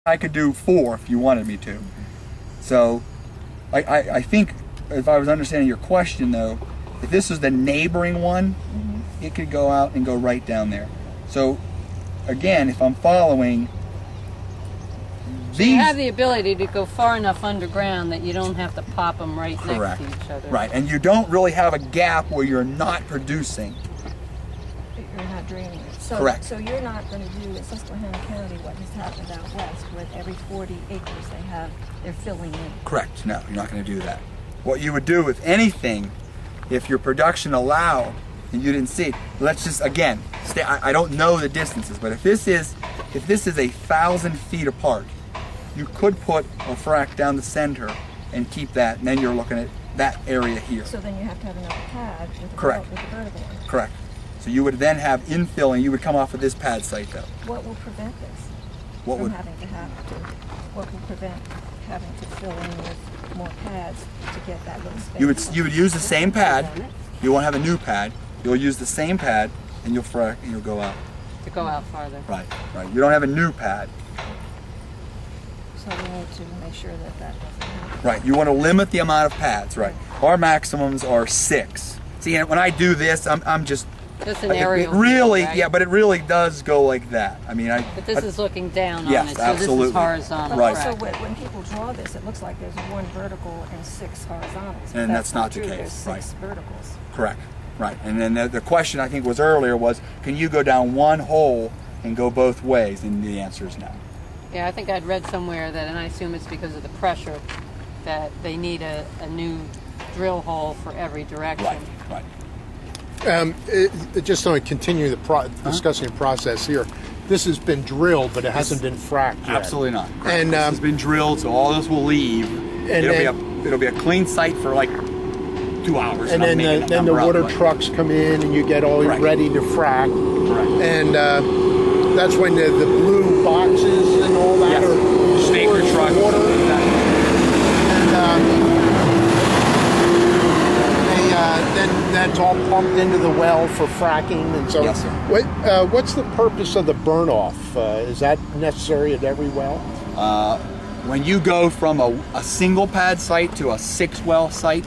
I could do 4 if you wanted me to. So I think if I was understanding your question though, if this is the neighboring one, it could go out and go right down there. So again, if I'm following, so you have the ability to go far enough underground that you don't have to pop them right correct. next to each other. Right, and you don't really have a gap where you're not producing. You're not draining it. So, correct. So you're not going to do in Susquehanna County what has happened out west, with every 40 acres they're filling in. Correct. No, you're not going to do that. What you would do with anything, if your production allowed, and you didn't see it, let's just again, I don't know the distances, but if this is 1,000 feet apart, you could put a frac down the center and keep that, and then you're looking at that area here. So then you have to have another pad with the, correct. With the vertical one. Correct. So you would then have infill, and you would come off of this pad site though. What will prevent this what from would, having to what will prevent having to fill in with more pads to get that little space? You would use the same pad. You won't have a new pad. You'll use the same pad, and you'll frac, and you'll go out. To go out farther. Right. Right. You don't have a new pad. So we need to make sure that that doesn't happen. Right, you want to limit the amount of pads, right. Our maximums are 6. See, when I do this, I'm just... Just an aerial. It really, view, right? yeah, but it really does go like that. I mean, But this is looking down yes, on it, so absolutely. this is horizontal. Right. So when people draw this, it looks like there's 1 vertical and 6 horizontals. And that's not the true. case, There's 6 verticals. Correct, right. And then the question I think was earlier was, can you go down one hole and go both ways? And the answer is no. Yeah, I think I'd read somewhere that, and I assume it's because of the pressure, that they need a new drill hole for every direction. Right, right. Just to continue discussing the process here, this has been drilled, but it hasn't been fracked yet. Absolutely not. Correct. And this has been drilled, so all this will leave. It'll be a clean site for like 2 hours. And then the water trucks come in, and you get all ready to frack. Correct. And that's when the blue boxes and all that are stored truck water. And then that's all pumped into the well for fracking. And so, yes, sir. What's the purpose of the burn off? Is that necessary at every well? When you go from a single pad site to a 6-well site,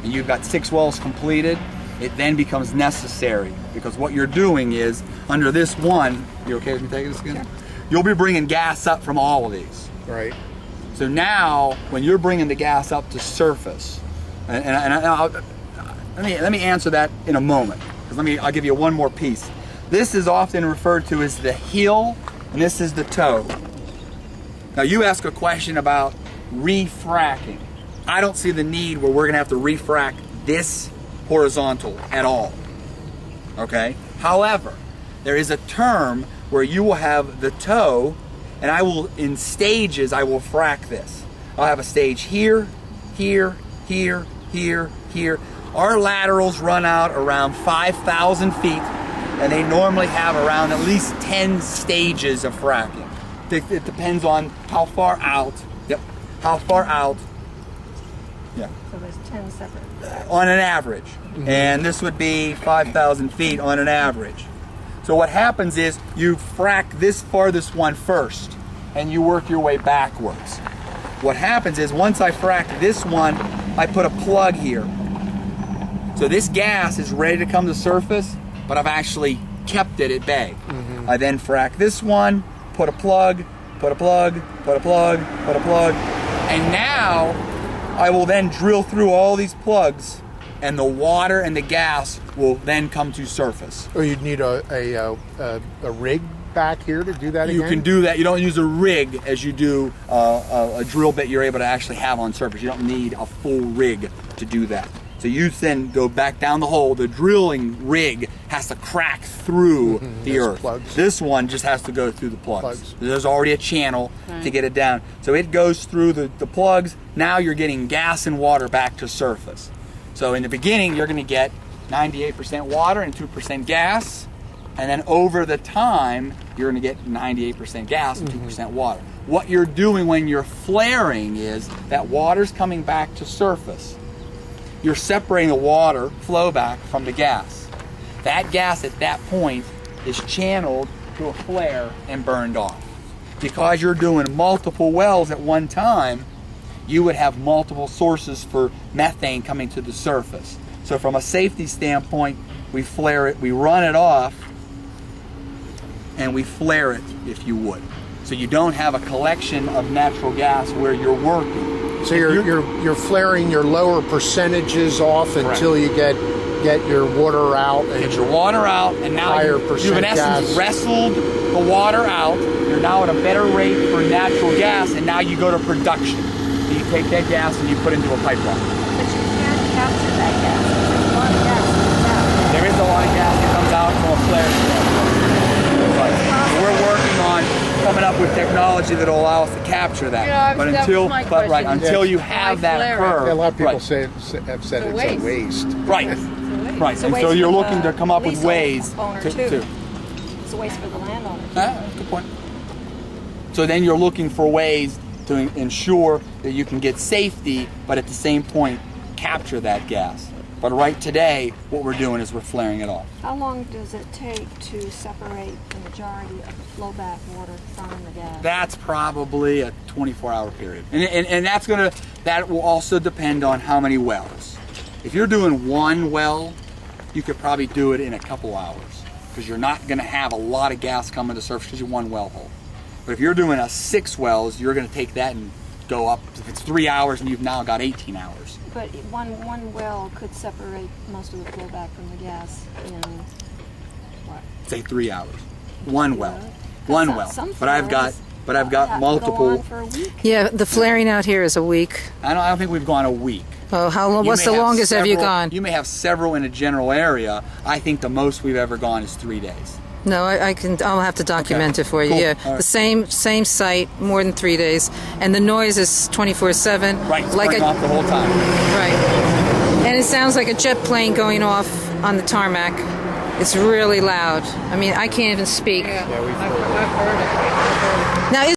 and you've got 6 wells completed, it then becomes necessary, because what you're doing is, under this one, you okay with me taking this again? Sure. You'll be bringing gas up from all of these. Right. So now, when you're bringing the gas up to surface, let me answer that in a moment, because I'll give you one more piece. This is often referred to as the heel, and this is the toe. Now you ask a question about refracking. I don't see the need where we're gonna have to refrac this horizontal at all, okay? However, there is a term where you will have the toe, and in stages, I will frac this. I'll have a stage here, here, here, here, here. Our laterals run out around 5,000 feet, and they normally have around at least 10 stages of fracking. It depends on how far out, how far out. Yeah. So there's 10 separate. On an average. Mm-hmm. And this would be 5,000 feet on an average. So what happens is you frack this farthest one first, and you work your way backwards. What happens is once I frack this one, I put a plug here. So this gas is ready to come to surface, but I've actually kept it at bay. Mm-hmm. I then frack this one, put a plug, put a plug, put a plug, put a plug, and now I will then drill through all these plugs, and the water and the gas will then come to surface. Or you'd need a rig back here to do that again? You can do that. You don't use a rig as you do a drill bit you're able to actually have on surface. You don't need a full rig to do that. So you then go back down the hole. The drilling rig has to crack through the earth. Plugs. This one just has to go through the plugs. There's already a channel to get it down. So it goes through the plugs. Now you're getting gas and water back to surface. So in the beginning, you're going to get 98% water and 2% gas. And then over the time, you're going to get 98% gas and 2% water. What you're doing when you're flaring is that water's coming back to surface. You're separating the water flow back from the gas. That gas at that point is channeled to a flare and burned off. because you're doing multiple wells at one time, you would have multiple sources for methane coming to the surface. So from a safety standpoint, we flare it, we run it off, and we flare it, if you would. So you don't have a collection of natural gas where you're working. So you're flaring your lower percentages off until you get your water out. And get your water out, and now you've in essence wrestled the water out. You're now at a better rate for natural gas, and now you go to production. You take that gas and you put it into a pipeline. But you can't capture that gas. There's a lot of gas that comes out. There is a lot of gas that comes out from a flare. But we're working on coming up with technology that will allow us to capture that. Yeah, but that was my question. until you have that occur, a lot of people right. have said it's waste. a waste. Right, right. And so you're looking to come up with ways to. It's a waste for the landowner. That's a good point. So then you're looking for ways to ensure that you can get safety, but at the same point capture that gas. But right today, what we're doing is we're flaring it off. How long does it take to separate the majority of the flowback water from the gas? That's probably a 24-hour period, and that will also depend on how many wells. If you're doing one well, you could probably do it in a couple hours because you're not going to have a lot of gas coming to the surface because you're one well hole. But if you're doing 6 wells, you're going to take that and go up. If it's 3 hours, and you've now got 18 hours. But one well could separate most of the flowback from the gas in what? Say 3 hours. One well. Yeah. One Some- well. some But I've got Go multiple. on for a week. Yeah, the flaring out here is a week. I don't think we've gone a week. Oh, how long? You What's may the longest have you several- gone? You may have several in a general area. I think the most we've ever gone is 3 days. No, I'll have to document it for you. Cool. Yeah, All right. the same site, more than 3 days, and the noise is 24/7. Right, it's like going off the whole time. right, and it sounds like a jet plane going off on the tarmac. It's really loud. I mean, I can't even speak. Yeah, I've heard it. Now.